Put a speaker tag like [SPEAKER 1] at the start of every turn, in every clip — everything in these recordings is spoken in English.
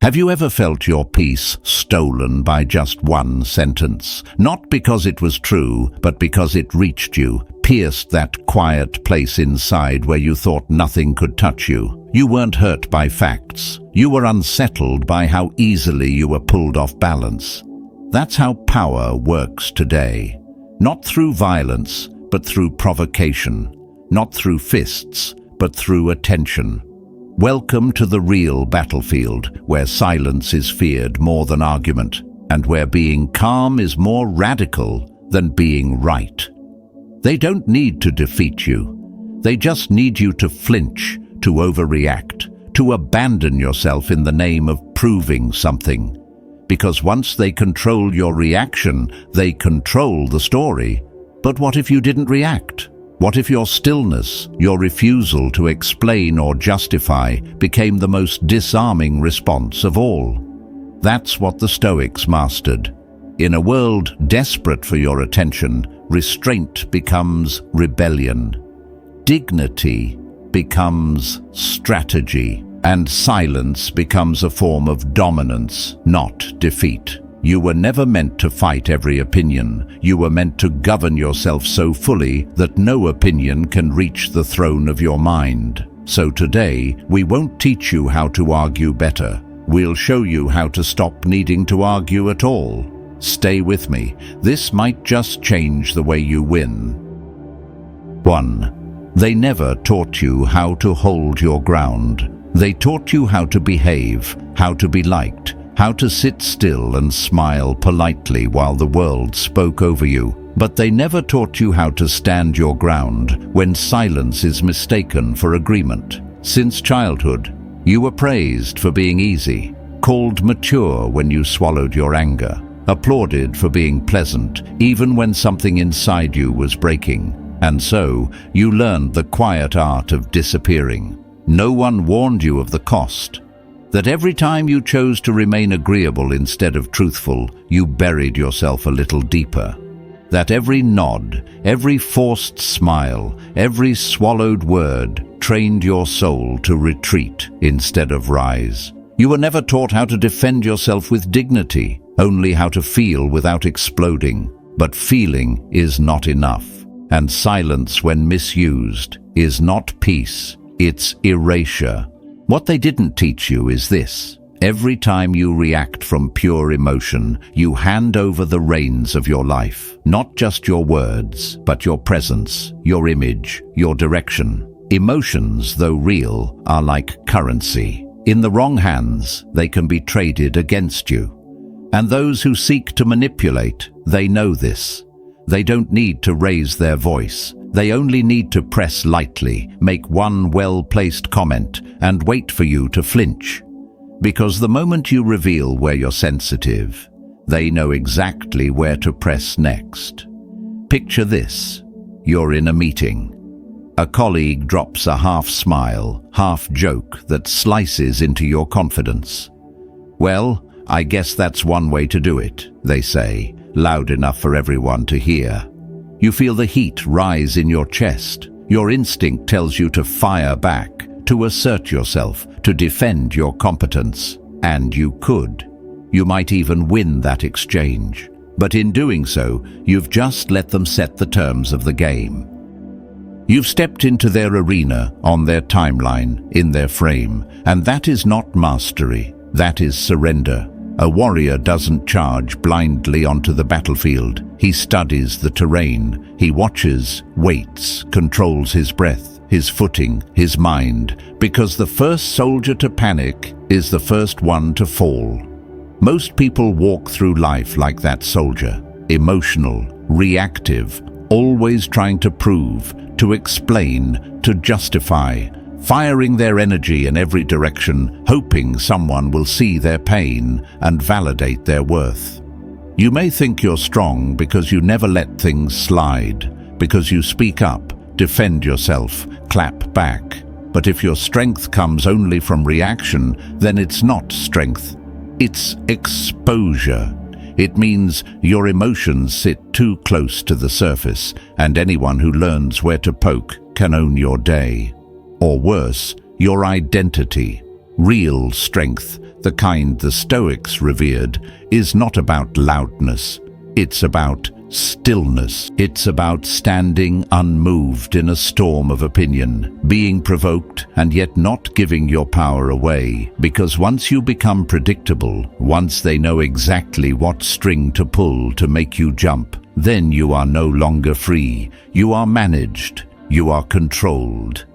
[SPEAKER 1] Have you ever felt your peace stolen by just one sentence? Not because it was true, but because it reached you, pierced that quiet place inside where you thought nothing could touch you. You weren't hurt by facts. You were unsettled by how easily you were pulled off balance. That's how power works today. Not through violence, but through provocation. Not through fists, but through attention. Welcome to the real battlefield, where silence is feared more than argument, and where being calm is more radical than being right. They don't need to defeat you. They just need you to flinch, to overreact, to abandon yourself in the name of proving something. Because once they control your reaction, they control the story. But what if you didn't react? What if your stillness, your refusal to explain or justify, became the most disarming response of all? That's what the Stoics mastered. In a world desperate for your attention, restraint becomes rebellion. Dignity becomes strategy. And silence becomes a form of dominance, not defeat. You were never meant to fight every opinion. You were meant to govern yourself so fully that no opinion can reach the throne of your mind. So today, we won't teach you how to argue better. We'll show you how to stop needing to argue at all. Stay with me. This might just change the way you win. 1. They never taught you how to hold your ground. They taught you how to behave, how to be liked, how to sit still and smile politely while the world spoke over you. But they never taught you how to stand your ground when silence is mistaken for agreement. Since childhood, you were praised for being easy, called mature when you swallowed your anger, applauded for being pleasant, even when something inside you was breaking. And so, you learned the quiet art of disappearing. No one warned you of the cost. That every time you chose to remain agreeable instead of truthful, you buried yourself a little deeper. That every nod, every forced smile, every swallowed word trained your soul to retreat instead of rise. You were never taught how to defend yourself with dignity, only how to feel without exploding. But feeling is not enough. And silence, when misused, is not peace. It's erasure. What they didn't teach you is this. Every time you react from pure emotion, you hand over the reins of your life. Not just your words, but your presence, your image, your direction. Emotions, though real, are like currency. In the wrong hands, they can be traded against you. And those who seek to manipulate, they know this. They don't need to raise their voice. They only need to press lightly, make one well-placed comment, and wait for you to flinch. Because the moment you reveal where you're sensitive, they know exactly where to press next. Picture this. You're in a meeting. A colleague drops a half-smile, half-joke that slices into your confidence. "Well, I guess that's one way to do it," they say, loud enough for everyone to hear. You feel the heat rise in your chest. Your instinct tells you to fire back, to assert yourself, to defend your competence. And you could. You might even win that exchange. But in doing so, you've just let them set the terms of the game. You've stepped into their arena, on their timeline, in their frame. And that is not mastery. That is surrender. A warrior doesn't charge blindly onto the battlefield. He studies the terrain. He watches, waits, controls his breath, his footing, his mind, because the first soldier to panic is the first one to fall. Most people walk through life like that soldier, emotional, reactive, always trying to prove, to explain, to justify, firing their energy in every direction, hoping someone will see their pain and validate their worth. You may think you're strong because you never let things slide, because you speak up, defend yourself, clap back. But if your strength comes only from reaction, then it's not strength. It's exposure. It means your emotions sit too close to the surface, and anyone who learns where to poke can own your day. Or worse, your identity. Real strength, the kind the Stoics revered, is not about loudness. It's about stillness. It's about standing unmoved in a storm of opinion, being provoked and yet not giving your power away. Because once you become predictable, once they know exactly what string to pull to make you jump, then you are no longer free. You are managed. You are controlled.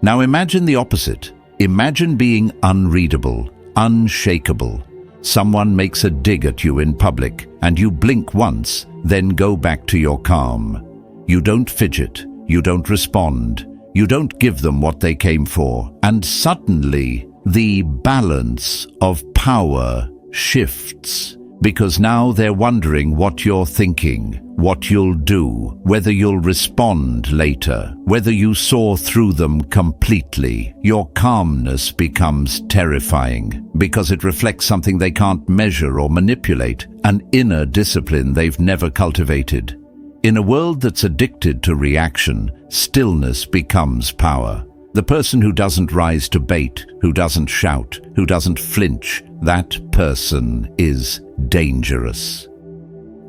[SPEAKER 1] Now imagine the opposite. Imagine being unreadable, unshakable. Someone makes a dig at you in public, and you blink once, then go back to your calm. You don't fidget, you don't respond, you don't give them what they came for, and suddenly the balance of power shifts, because now they're wondering what you're thinking, what you'll do, whether you'll respond later, whether you saw through them completely. Your calmness becomes terrifying because it reflects something they can't measure or manipulate, an inner discipline they've never cultivated. In a world that's addicted to reaction, stillness becomes power. The person who doesn't rise to bait, who doesn't shout, who doesn't flinch, that person is dangerous.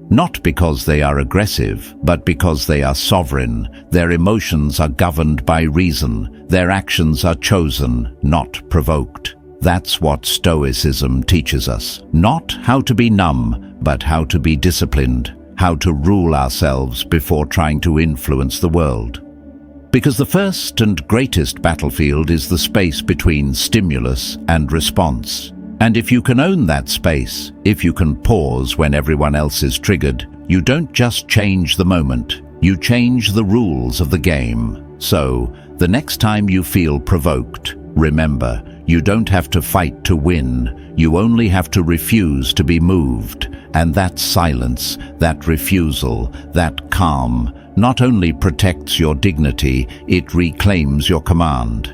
[SPEAKER 1] Not because they are aggressive, but because they are sovereign. Their emotions are governed by reason. Their actions are chosen, not provoked. That's what Stoicism teaches us. Not how to be numb, but how to be disciplined, how to rule ourselves before trying to influence the world. Because the first and greatest battlefield is the space between stimulus and response. And if you can own that space, if you can pause when everyone else is triggered, you don't just change the moment, you change the rules of the game. So, the next time you feel provoked, remember, you don't have to fight to win, you only have to refuse to be moved. And that silence, that refusal, that calm, not only protects your dignity, it reclaims your command.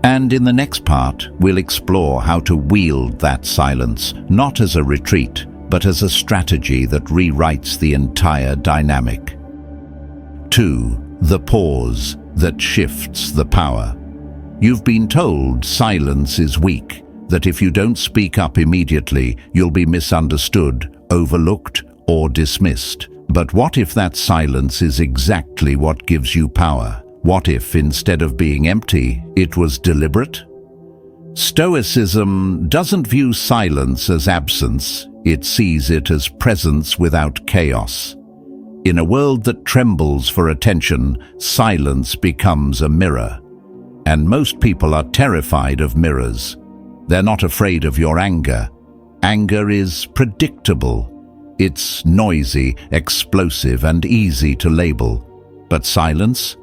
[SPEAKER 1] And in the next part, we'll explore how to wield that silence, not as a retreat, but as a strategy that rewrites the entire dynamic. 2. The pause that shifts the power. You've been told silence is weak, that if you don't speak up immediately, you'll be misunderstood, overlooked, or dismissed. But what if that silence is exactly what gives you power? What if, instead of being empty, it was deliberate? Stoicism doesn't view silence as absence, it sees it as presence without chaos. In a world that trembles for attention, silence becomes a mirror. And most people are terrified of mirrors. They're not afraid of your anger. Anger is predictable. It's noisy, explosive, and easy to label. But silence?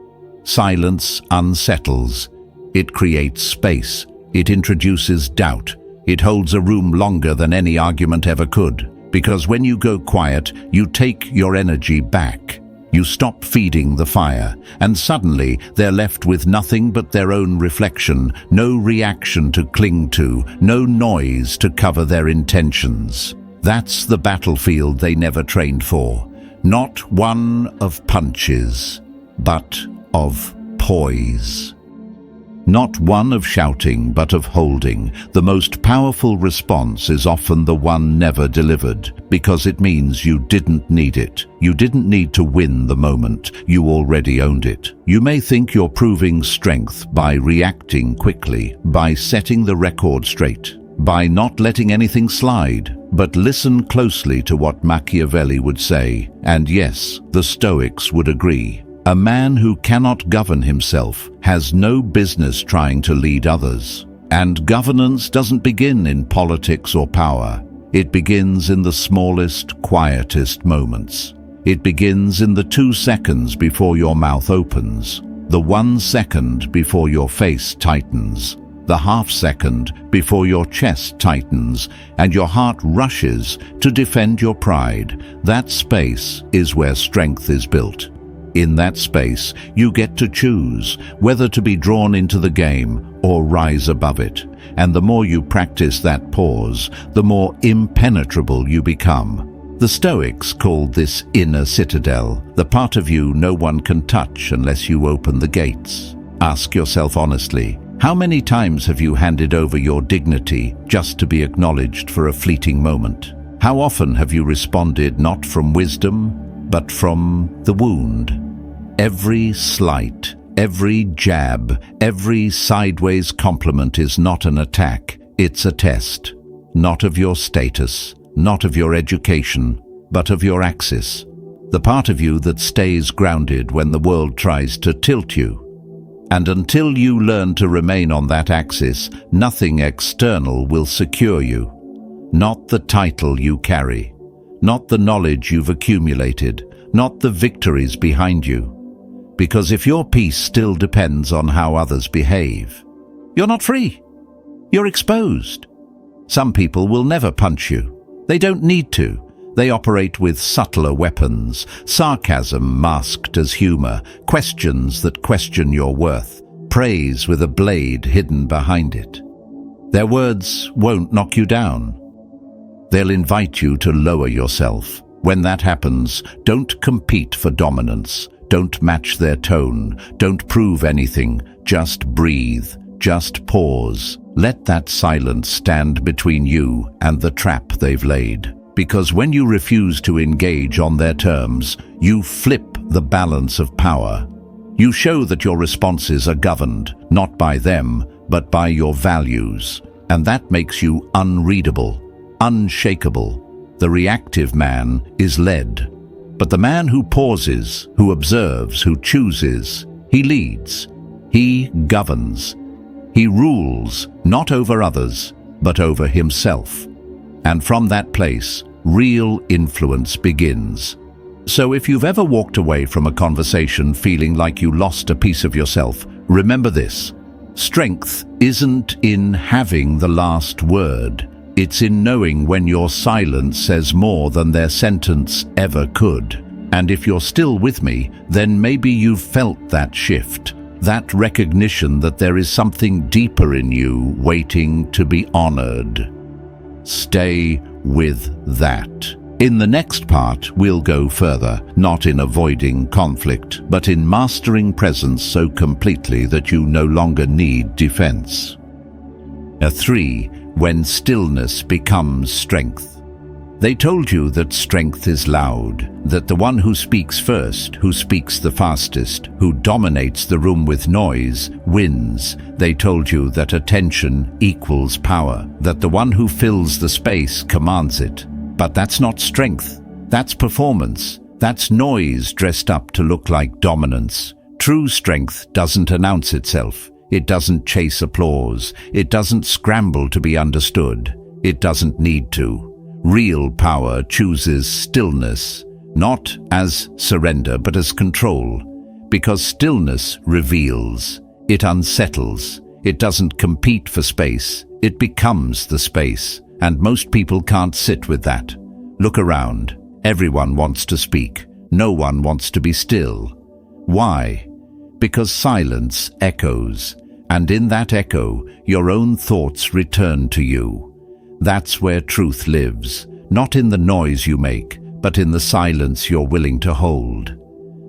[SPEAKER 1] Silence unsettles. It creates space. It introduces doubt. It holds a room longer than any argument ever could. Because when you go quiet, you take your energy back. You stop feeding the fire, and suddenly they're left with nothing but their own reflection, no reaction to cling to, no noise to cover their intentions. That's the battlefield they never trained for. Not one of punches, but of poise. Not one of shouting, but of holding. The most powerful response is often the one never delivered, because it means you didn't need it. You didn't need to win the moment. You already owned it. You may think you're proving strength by reacting quickly, by setting the record straight, by not letting anything slide. But listen closely to what Machiavelli would say, and yes, the Stoics would agree. A man who cannot govern himself has no business trying to lead others. And governance doesn't begin in politics or power. It begins in the smallest, quietest moments. It begins in the 2 seconds before your mouth opens, the 1 second before your face tightens, the half second before your chest tightens and your heart rushes to defend your pride. That space is where strength is built. In that space, you get to choose whether to be drawn into the game or rise above it. And the more you practice that pause, the more impenetrable you become. The Stoics called this inner citadel, the part of you no one can touch unless you open the gates. Ask yourself honestly, How many times have you handed over your dignity just to be acknowledged for a fleeting moment? How often have you responded not from wisdom, but from the wound? Every slight, every jab, every sideways compliment is not an attack, it's a test. Not of your status, not of your education, but of your axis. The part of you that stays grounded when the world tries to tilt you. And until you learn to remain on that axis, nothing external will secure you. Not the title you carry, not the knowledge you've accumulated, not the victories behind you. Because if your peace still depends on how others behave, you're not free. You're exposed. Some people will never punch you. They don't need to. They operate with subtler weapons, sarcasm masked as humor, questions that question your worth, praise with a blade hidden behind it. Their words won't knock you down. They'll invite you to lower yourself. When that happens, don't compete for dominance. Don't match their tone. Don't prove anything. Just breathe. Just pause. Let that silence stand between you and the trap they've laid. Because when you refuse to engage on their terms, you flip the balance of power. You show that your responses are governed, not by them, but by your values. And that makes you unreadable, unshakable. The reactive man is led. But the man who pauses, who observes, who chooses, he leads. He governs. He rules, not over others, but over himself. And from that place, real influence begins. So if you've ever walked away from a conversation feeling like you lost a piece of yourself, remember this. Strength isn't in having the last word. It's in knowing when your silence says more than their sentence ever could. And if you're still with me, then maybe you've felt that shift, that recognition that there is something deeper in you waiting to be honored. Stay with that. In the next part, we'll go further, not in avoiding conflict, but in mastering presence so completely that you no longer need defense. 3. When stillness becomes strength. They told you that strength is loud, that the one who speaks first, who speaks the fastest, who dominates the room with noise, wins. They told you that attention equals power, that the one who fills the space commands it. But that's not strength. That's performance. That's noise dressed up to look like dominance. True strength doesn't announce itself. It doesn't chase applause. It doesn't scramble to be understood. It doesn't need to. Real power chooses stillness, not as surrender, but as control. Because stillness reveals. It unsettles. It doesn't compete for space. It becomes the space. And most people can't sit with that. Look around. Everyone wants to speak. No one wants to be still. Why? Because silence echoes. And in that echo, your own thoughts return to you. That's where truth lives, not in the noise you make, but in the silence you're willing to hold.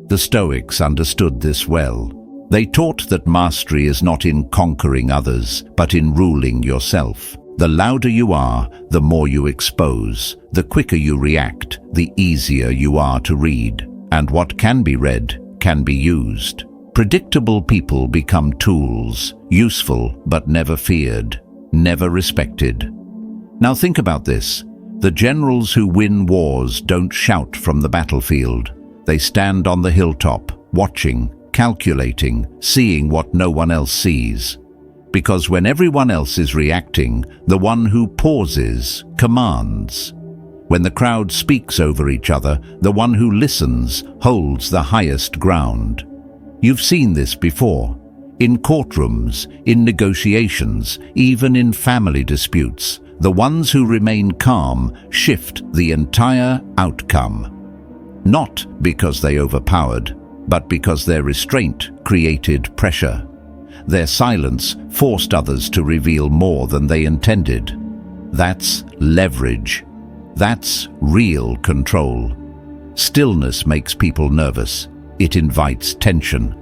[SPEAKER 1] The Stoics understood this well. They taught that mastery is not in conquering others, but in ruling yourself. The louder you are, the more you expose. The quicker you react, the easier you are to read. And what can be read can be used. Predictable people become tools, useful but never feared, never respected. Now think about this. The generals who win wars don't shout from the battlefield. They stand on the hilltop, watching, calculating, seeing what no one else sees. Because when everyone else is reacting, the one who pauses commands. When the crowd speaks over each other, the one who listens holds the highest ground. You've seen this before. In courtrooms, in negotiations, even in family disputes. The ones who remain calm shift the entire outcome. Not because they overpowered, but because their restraint created pressure. Their silence forced others to reveal more than they intended. That's leverage. That's real control. Stillness makes people nervous. It invites tension.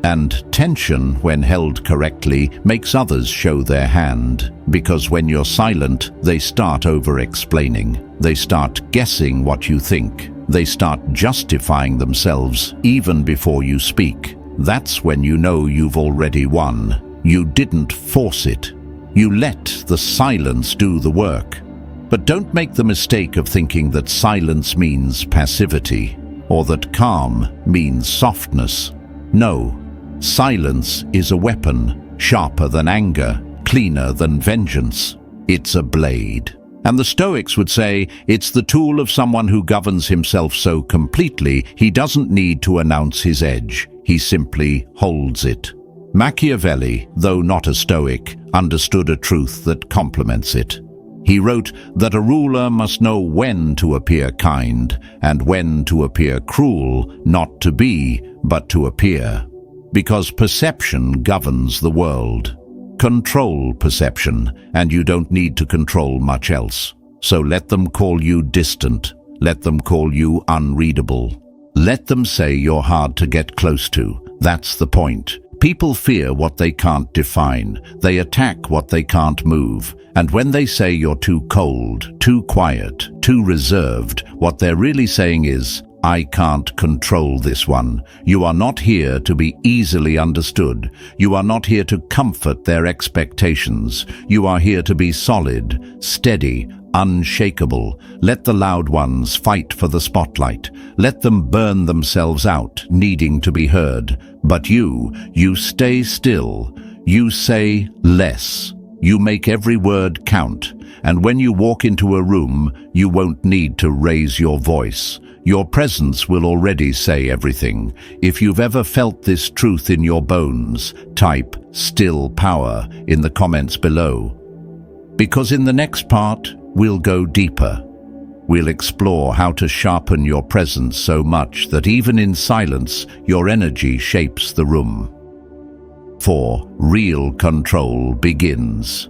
[SPEAKER 1] And tension, when held correctly, makes others show their hand, because when you're silent, they start over-explaining. They start guessing what you think. They start justifying themselves even before you speak. That's when you know you've already won. You didn't force it. You let the silence do the work. But don't make the mistake of thinking that silence means passivity, or that calm means softness. No. Silence is a weapon, sharper than anger, cleaner than vengeance. It's a blade. And the Stoics would say it's the tool of someone who governs himself so completely he doesn't need to announce his edge. He simply holds it. Machiavelli, though not a Stoic, understood a truth that complements it. He wrote that a ruler must know when to appear kind and when to appear cruel, not to be, but to appear. Because perception governs the world. Control perception, and you don't need to control much else. So let them call you distant. Let them call you unreadable. Let them say you're hard to get close to. That's the point. People fear what they can't define. They attack what they can't move. And when they say you're too cold, too quiet, too reserved, what they're really saying is, I can't control this one. You are not here to be easily understood. You are not here to comfort their expectations. You are here to be solid, steady, unshakable. Let the loud ones fight for the spotlight. Let them burn themselves out, needing to be heard. But you stay still. You say less. You make every word count. And when you walk into a room, you won't need to raise your voice. Your presence will already say everything. If you've ever felt this truth in your bones, type "still power" in the comments below. Because in the next part, we'll go deeper. We'll explore how to sharpen your presence so much that even in silence, your energy shapes the room. 4. Real control begins.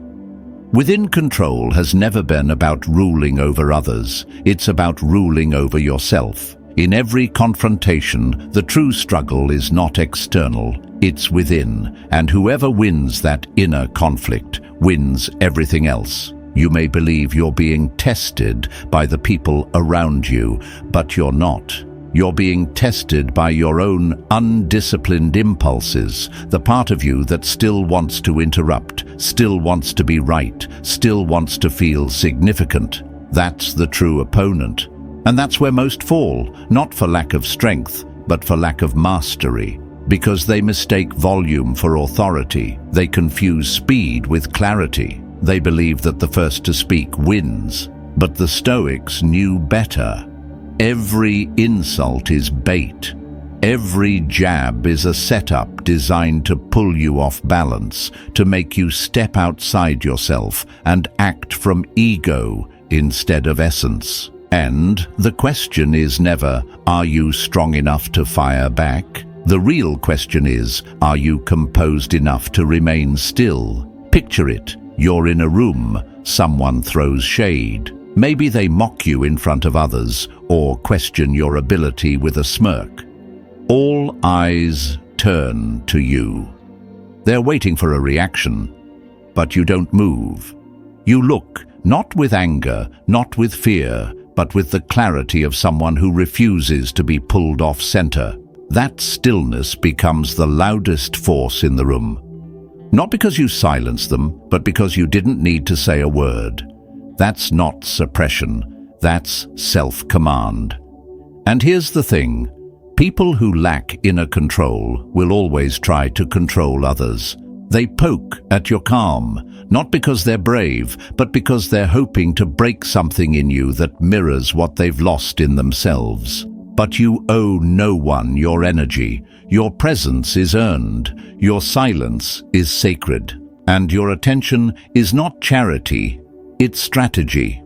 [SPEAKER 1] Within control has never been about ruling over others. It's about ruling over yourself. In every confrontation, the true struggle is not external, it's within. And whoever wins that inner conflict wins everything else. You may believe you're being tested by the people around you, but you're not. You're being tested by your own undisciplined impulses, the part of you that still wants to interrupt, still wants to be right, still wants to feel significant. That's the true opponent. And that's where most fall, not for lack of strength, but for lack of mastery. Because they mistake volume for authority. They confuse speed with clarity. They believe that the first to speak wins. But the Stoics knew better. Every insult is bait. Every jab is a setup designed to pull you off balance, to make you step outside yourself and act from ego instead of essence. And the question is never, are you strong enough to fire back? The real question is, are you composed enough to remain still? Picture it. You're in a room. Someone throws shade. Maybe they mock you in front of others or question your ability with a smirk. All eyes turn to you. They're waiting for a reaction, but you don't move. You look, not with anger, not with fear, but with the clarity of someone who refuses to be pulled off center. That stillness becomes the loudest force in the room. Not because you silenced them, but because you didn't need to say a word. That's not suppression, that's self-command. And here's the thing, people who lack inner control will always try to control others. They poke at your calm, not because they're brave, but because they're hoping to break something in you that mirrors what they've lost in themselves. But you owe no one your energy. Your presence is earned. Your silence is sacred. And your attention is not charity, it's strategy.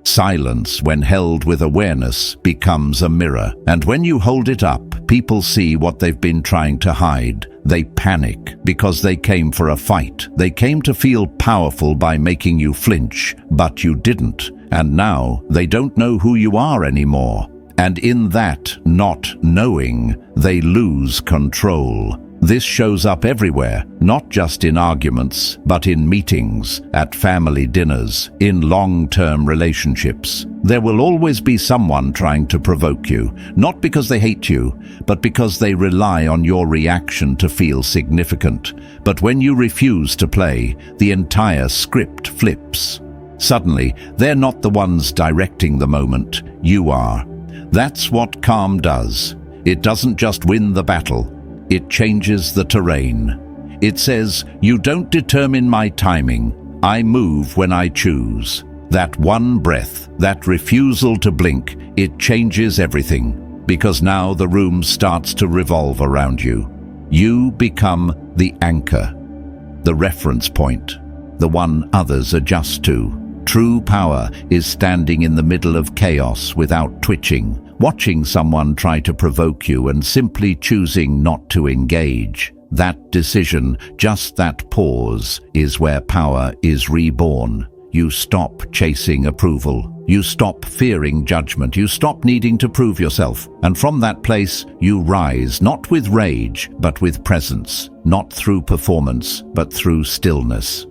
[SPEAKER 1] Silence, when held with awareness, becomes a mirror. And when you hold it up, people see what they've been trying to hide. They panic because they came for a fight. They came to feel powerful by making you flinch, but you didn't. And now they don't know who you are anymore. And in that not knowing, they lose control. This shows up everywhere, not just in arguments, but in meetings, at family dinners, in long-term relationships. There will always be someone trying to provoke you, not because they hate you, but because they rely on your reaction to feel significant. But when you refuse to play, the entire script flips. Suddenly, they're not the ones directing the moment, you are. That's what calm does. It doesn't just win the battle. It changes the terrain. It says, you don't determine my timing. I move when I choose. That one breath, that refusal to blink, it changes everything. Because now the room starts to revolve around you. You become the anchor, the reference point, the one others adjust to. True power is standing in the middle of chaos without twitching, watching someone try to provoke you and simply choosing not to engage. That decision, just that pause, is where power is reborn. You stop chasing approval. You stop fearing judgment. You stop needing to prove yourself. And from that place, you rise, not with rage, but with presence. Not through performance, but through stillness.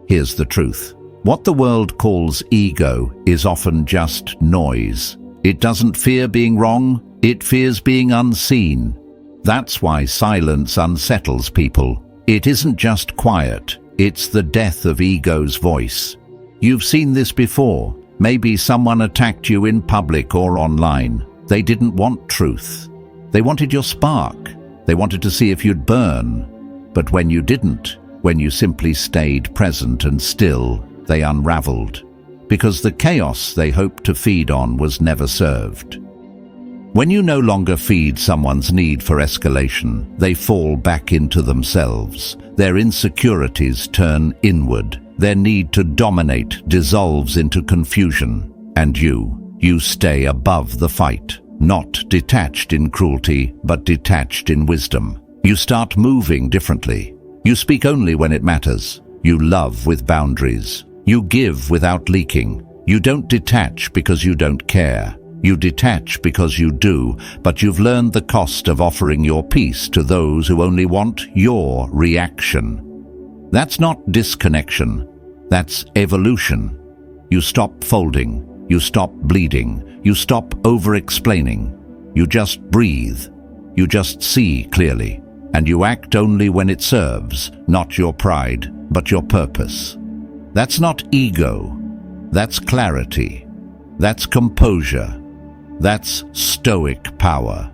[SPEAKER 1] Here's the truth. What the world calls ego is often just noise. It doesn't fear being wrong, it fears being unseen. That's why silence unsettles people. It isn't just quiet, it's the death of ego's voice. You've seen this before. Maybe someone attacked you in public or online. They didn't want truth. They wanted your spark. They wanted to see if you'd burn. But when you didn't, when you simply stayed present and still, they unraveled. Because the chaos they hoped to feed on was never served. When you no longer feed someone's need for escalation, they fall back into themselves. Their insecurities turn inward. Their need to dominate dissolves into confusion. And you stay above the fight, not detached in cruelty, but detached in wisdom. You start moving differently. You speak only when it matters. You love with boundaries. You give without leaking. You don't detach because you don't care. You detach because you do, but you've learned the cost of offering your peace to those who only want your reaction. That's not disconnection. That's evolution. You stop folding. You stop bleeding. You stop over-explaining. You just breathe. You just see clearly. And you act only when it serves, not your pride, but your purpose. That's not ego. That's clarity. That's composure. That's stoic power.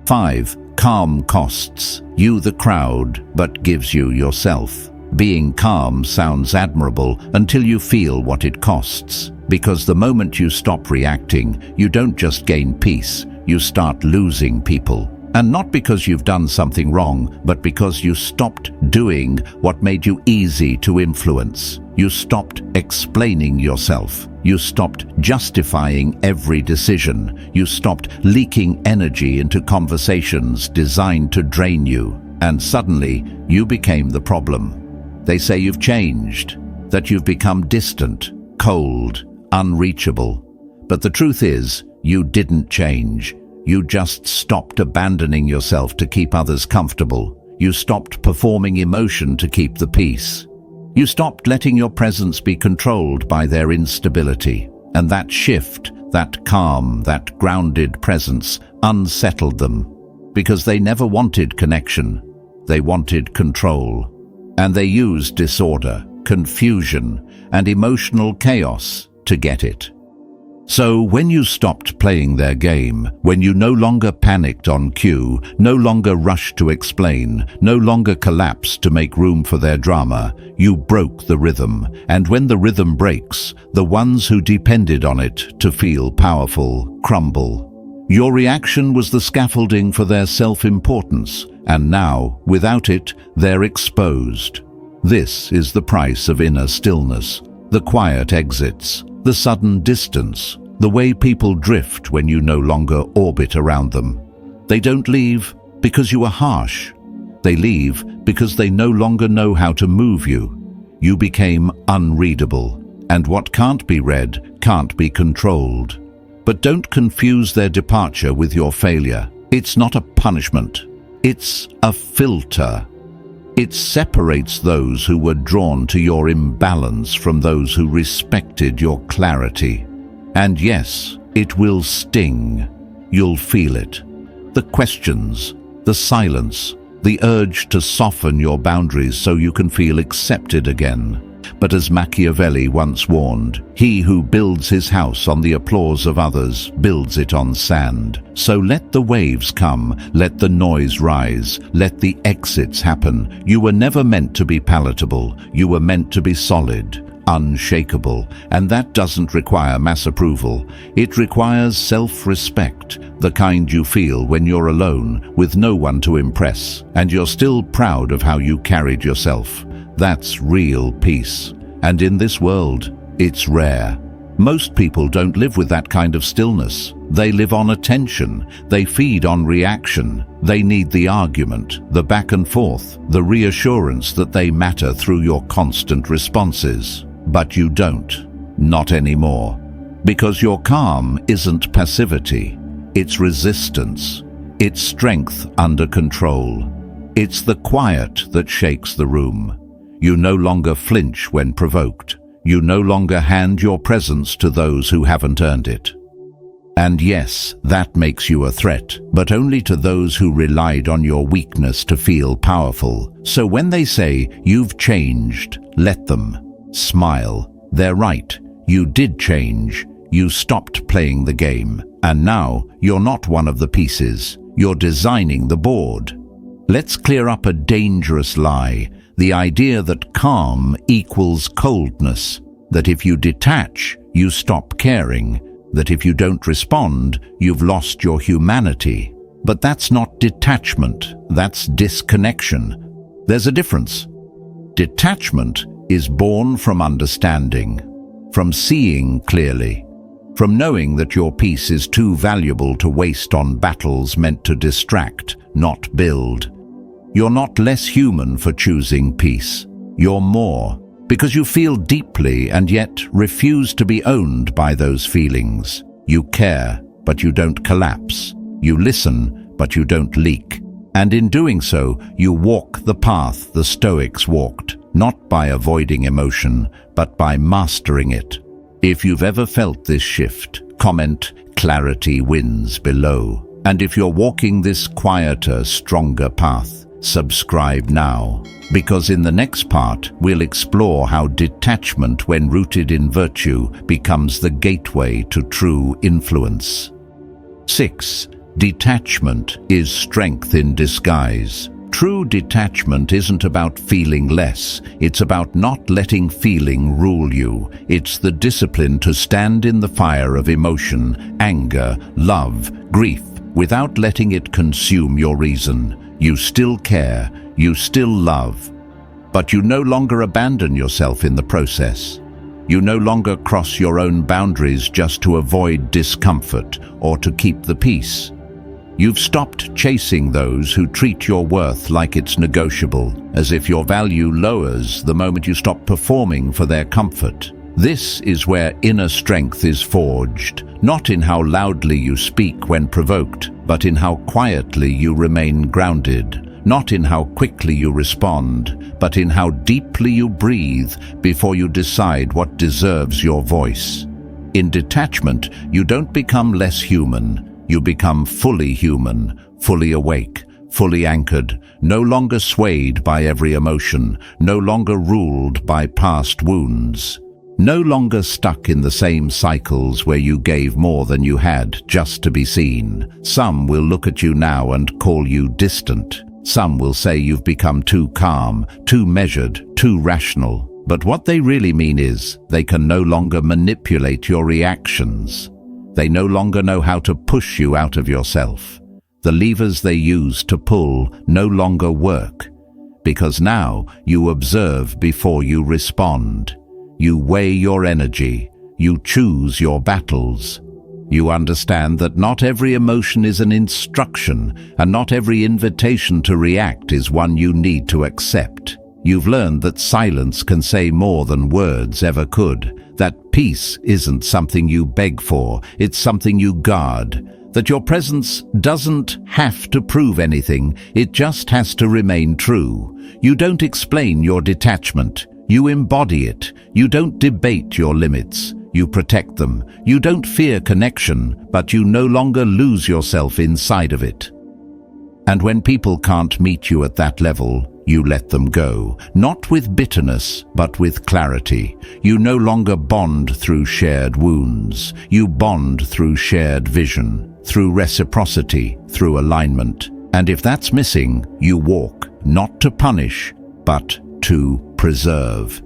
[SPEAKER 1] 5. Calm costs you the crowd, but gives you yourself. Being calm sounds admirable until you feel what it costs. Because the moment you stop reacting, you don't just gain peace, you start losing people. And not because you've done something wrong, but because you stopped doing what made you easy to influence. You stopped explaining yourself. You stopped justifying every decision. You stopped leaking energy into conversations designed to drain you. And suddenly, you became the problem. They say you've changed, that you've become distant, cold, unreachable. But the truth is, you didn't change. You just stopped abandoning yourself to keep others comfortable. You stopped performing emotion to keep the peace. You stopped letting your presence be controlled by their instability. And that shift, that calm, that grounded presence unsettled them. Because they never wanted connection. They wanted control. And they used disorder, confusion, and emotional chaos to get it. So when you stopped playing their game, when you no longer panicked on cue, no longer rushed to explain, no longer collapsed to make room for their drama, you broke the rhythm. And when the rhythm breaks, the ones who depended on it to feel powerful crumble. Your reaction was the scaffolding for their self-importance, and now, without it, they're exposed. This is the price of inner stillness, the quiet exits, the sudden distance, the way people drift when you no longer orbit around them. They don't leave because you are harsh. They leave because they no longer know how to move you. You became unreadable, and what can't be read can't be controlled. But don't confuse their departure with your failure. It's not a punishment. It's a filter. It separates those who were drawn to your imbalance from those who respected your clarity. And yes, it will sting. You'll feel it. The questions, the silence, the urge to soften your boundaries so you can feel accepted again. But as Machiavelli once warned, he who builds his house on the applause of others builds it on sand. So let the waves come, let the noise rise, let the exits happen. You were never meant to be palatable. You were meant to be solid, unshakable, and that doesn't require mass approval. It requires self-respect, the kind you feel when you're alone, with no one to impress, and you're still proud of how you carried yourself. That's real peace. And in this world, it's rare. Most people don't live with that kind of stillness. They live on attention. They feed on reaction. They need the argument, the back and forth, the reassurance that they matter through your constant responses. But you don't. Not anymore. Because your calm isn't passivity. It's resistance. It's strength under control. It's the quiet that shakes the room. You no longer flinch when provoked. You no longer hand your presence to those who haven't earned it. And yes, that makes you a threat, but only to those who relied on your weakness to feel powerful. So when they say, "You've changed," let them. Smile. They're right. You did change. You stopped playing the game. And now, you're not one of the pieces. You're designing the board. Let's clear up a dangerous lie. The idea that calm equals coldness, that if you detach, you stop caring, that if you don't respond, you've lost your humanity. But that's not detachment, that's disconnection. There's a difference. Detachment is born from understanding, from seeing clearly, from knowing that your peace is too valuable to waste on battles meant to distract, not build. You're not less human for choosing peace. You're more, because you feel deeply and yet refuse to be owned by those feelings. You care, but you don't collapse. You listen, but you don't leak. And in doing so, you walk the path the Stoics walked, not by avoiding emotion, but by mastering it. If you've ever felt this shift, comment "Clarity wins" below. And if you're walking this quieter, stronger path, subscribe now, because in the next part we'll explore how detachment, when rooted in virtue, becomes the gateway to true influence. 6. Detachment is strength in disguise. True detachment isn't about feeling less, it's about not letting feeling rule you. It's the discipline to stand in the fire of emotion, anger, love, grief, without letting it consume your reason. You still care, you still love, but you no longer abandon yourself in the process. You no longer cross your own boundaries just to avoid discomfort or to keep the peace. You've stopped chasing those who treat your worth like it's negotiable, as if your value lowers the moment you stop performing for their comfort. This is where inner strength is forged, not in how loudly you speak when provoked, but in how quietly you remain grounded, not in how quickly you respond, but in how deeply you breathe before you decide what deserves your voice. In detachment, you don't become less human, you become fully human, fully awake, fully anchored, no longer swayed by every emotion, no longer ruled by past wounds. No longer stuck in the same cycles where you gave more than you had just to be seen. Some will look at you now and call you distant. Some will say you've become too calm, too measured, too rational. But what they really mean is they can no longer manipulate your reactions. They no longer know how to push you out of yourself. The levers they use to pull no longer work, because now you observe before you respond. You weigh your energy. You choose your battles. You understand that not every emotion is an instruction, and not every invitation to react is one you need to accept. You've learned that silence can say more than words ever could, that peace isn't something you beg for, it's something you guard, that your presence doesn't have to prove anything, it just has to remain true. You don't explain your detachment, you embody it. You don't debate your limits, you protect them. You don't fear connection, but you no longer lose yourself inside of it. And when people can't meet you at that level, you let them go, not with bitterness, but with clarity. You no longer bond through shared wounds. You bond through shared vision, through reciprocity, through alignment. And if that's missing, you walk, not to punish, but to preserve.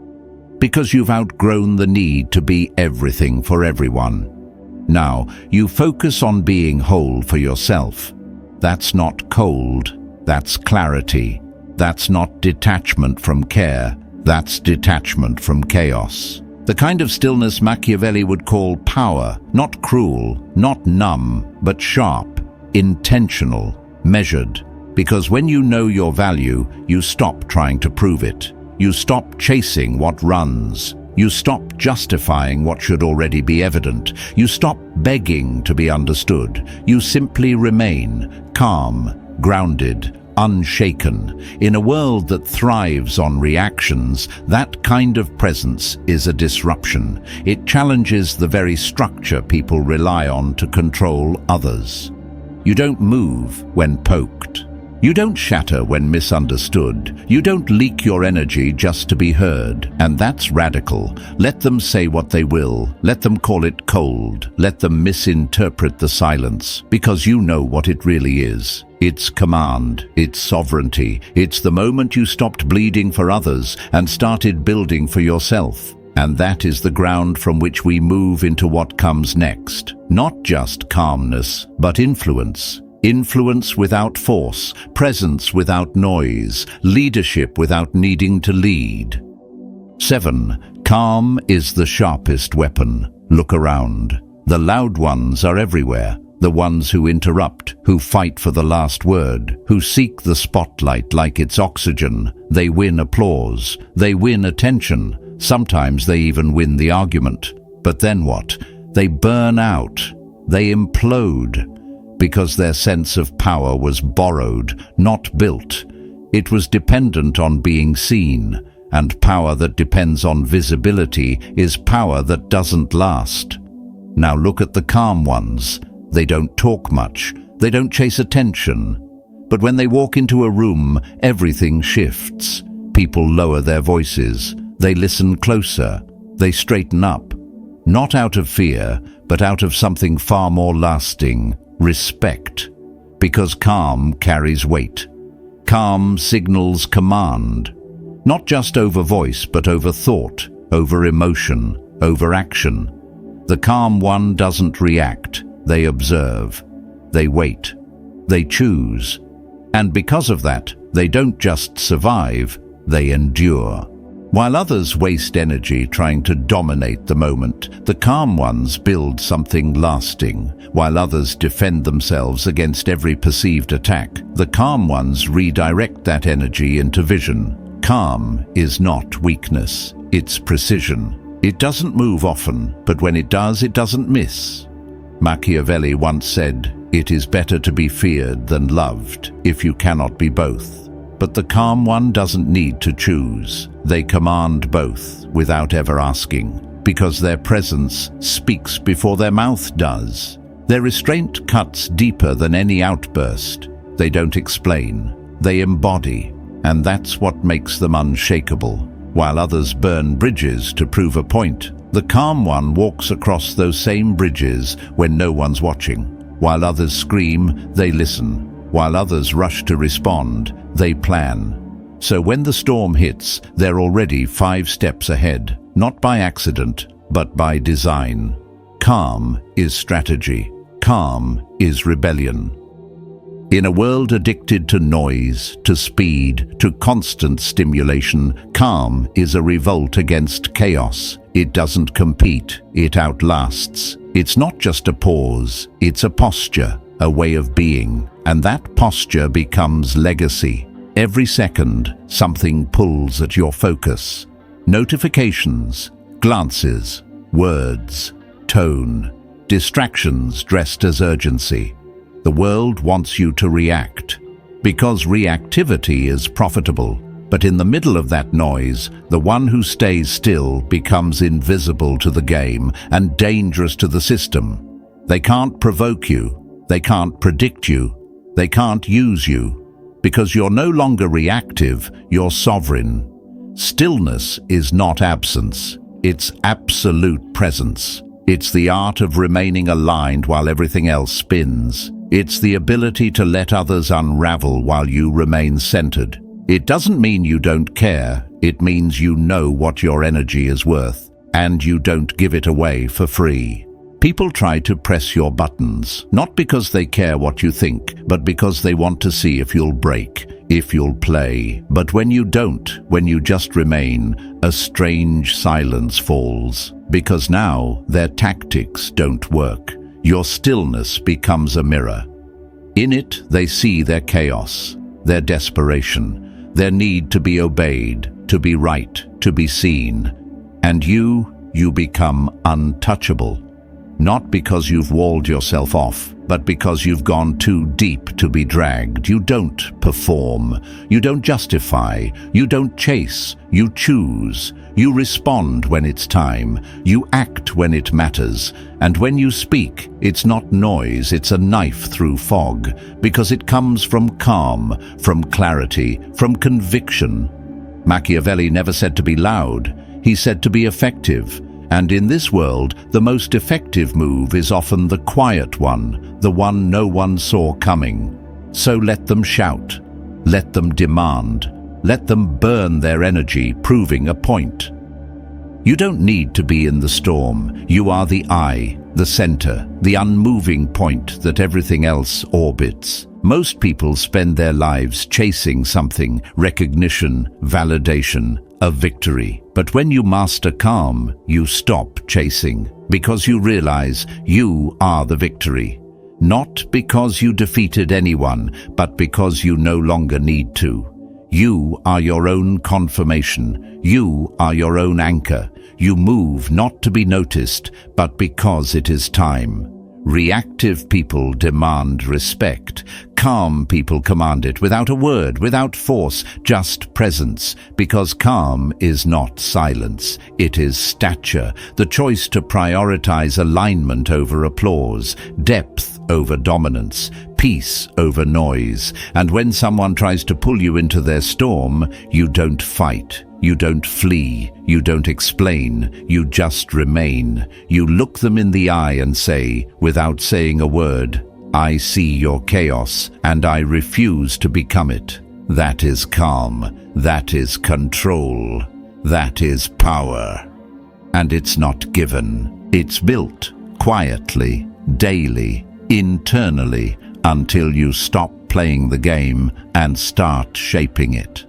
[SPEAKER 1] Because you've outgrown the need to be everything for everyone. Now, you focus on being whole for yourself. That's not cold, that's clarity. That's not detachment from care, that's detachment from chaos. The kind of stillness Machiavelli would call power, not cruel, not numb, but sharp, intentional, measured. Because when you know your value, you stop trying to prove it. You stop chasing what runs. You stop justifying what should already be evident. You stop begging to be understood. You simply remain calm, grounded, unshaken. In a world that thrives on reactions, that kind of presence is a disruption. It challenges the very structure people rely on to control others. You don't move when poked. You don't shatter when misunderstood. You don't leak your energy just to be heard. And that's radical. Let them say what they will. Let them call it cold. Let them misinterpret the silence. Because you know what it really is. It's command. It's sovereignty. It's the moment you stopped bleeding for others and started building for yourself. And that is the ground from which we move into what comes next. Not just calmness, but influence. Influence without force, presence without noise, leadership without needing to lead. 7. Calm is the sharpest weapon. Look around. The loud ones are everywhere. The ones who interrupt, who fight for the last word, who seek the spotlight like it's oxygen. They win applause. They win attention. Sometimes they even win the argument. But then what? They burn out. They implode. Because their sense of power was borrowed, not built. It was dependent on being seen, and power that depends on visibility is power that doesn't last. Now look at the calm ones. They don't talk much, they don't chase attention. But when they walk into a room, everything shifts. People lower their voices, they listen closer, they straighten up. Not out of fear, but out of something far more lasting. Respect, because calm carries weight. Calm signals command, not just over voice, but over thought, over emotion, over action. The calm one doesn't react, they observe, they wait, they choose. And because of that, they don't just survive, they endure. While others waste energy trying to dominate the moment, the calm ones build something lasting. While others defend themselves against every perceived attack, the calm ones redirect that energy into vision. Calm is not weakness, it's precision. It doesn't move often, but when it doesn't miss. Machiavelli once said, "It is better to be feared than loved, if you cannot be both." But the calm one doesn't need to choose. They command both without ever asking, because their presence speaks before their mouth does. Their restraint cuts deeper than any outburst. They don't explain, they embody, and that's what makes them unshakable. While others burn bridges to prove a point, the calm one walks across those same bridges when no one's watching. While others scream, they listen. While others rush to respond, they plan. So when the storm hits, they're already 5 steps ahead, not by accident, but by design. Calm is strategy. Calm is rebellion. In a world addicted to noise, to speed, to constant stimulation, calm is a revolt against chaos. It doesn't compete, it outlasts. It's not just a pause, it's a posture, a way of being. And that posture becomes legacy. Every second, something pulls at your focus. Notifications, glances, words, tone, distractions dressed as urgency. The world wants you to react, because reactivity is profitable. But in the middle of that noise, the one who stays still becomes invisible to the game and dangerous to the system. They can't provoke you, they can't predict you, they can't use you, because you're no longer reactive, you're sovereign. Stillness is not absence, it's absolute presence. It's the art of remaining aligned while everything else spins. It's the ability to let others unravel while you remain centered. It doesn't mean you don't care, it means you know what your energy is worth, and you don't give it away for free. People try to press your buttons, not because they care what you think, but because they want to see if you'll break, if you'll play. But when you don't, when you just remain, a strange silence falls, because now their tactics don't work. Your stillness becomes a mirror. In it, they see their chaos, their desperation, their need to be obeyed, to be right, to be seen. And you become untouchable. Not because you've walled yourself off, but because you've gone too deep to be dragged. You don't perform, you don't justify, you don't chase, you choose. You respond when it's time, you act when it matters, and when you speak, it's not noise, it's a knife through fog, because it comes from calm, from clarity, from conviction. Machiavelli never said to be loud, he said to be effective. And in this world, the most effective move is often the quiet one, the one no one saw coming. So let them shout, let them demand, let them burn their energy, proving a point. You don't need to be in the storm. You are the eye, the center, the unmoving point that everything else orbits. Most people spend their lives chasing something, recognition, validation, a victory. But when you master calm, you stop chasing, because you realize you are the victory. Not because you defeated anyone, but because you no longer need to. You are your own confirmation. You are your own anchor. You move not to be noticed, but because it is time. Reactive people demand respect. Calm people command it without a word, without force, just presence. Because calm is not silence, it is stature, the choice to prioritize alignment over applause, depth over dominance, peace over noise. And when someone tries to pull you into their storm, you don't fight. You don't flee, you don't explain, you just remain. You look them in the eye and say, without saying a word, I see your chaos, and I refuse to become it. That is calm, that is control, that is power. And it's not given, it's built, quietly, daily, internally, until you stop playing the game and start shaping it.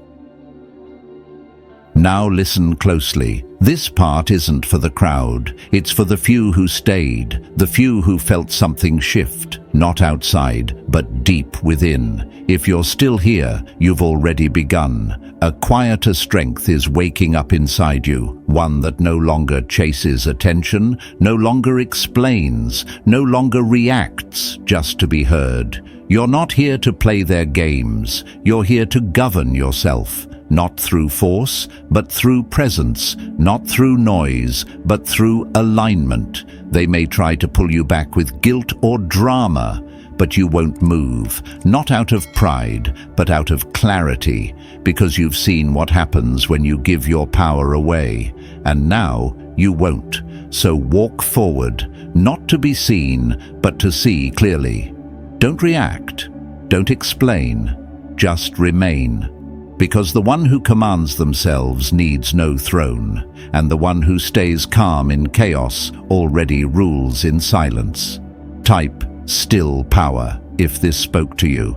[SPEAKER 1] Now listen closely. This part isn't for the crowd. It's for the few who stayed, the few who felt something shift, not outside, but deep within. If you're still here, you've already begun. A quieter strength is waking up inside you, one that no longer chases attention, no longer explains, no longer reacts just to be heard. You're not here to play their games. You're here to govern yourself. Not through force, but through presence, not through noise, but through alignment. They may try to pull you back with guilt or drama, but you won't move, not out of pride, but out of clarity, because you've seen what happens when you give your power away, and now you won't. So walk forward, not to be seen, but to see clearly. Don't react, don't explain, just remain. Because the one who commands themselves needs no throne, and the one who stays calm in chaos already rules in silence. Type still power if this spoke to you.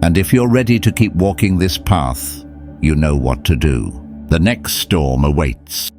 [SPEAKER 1] And if you're ready to keep walking this path, you know what to do. The next storm awaits.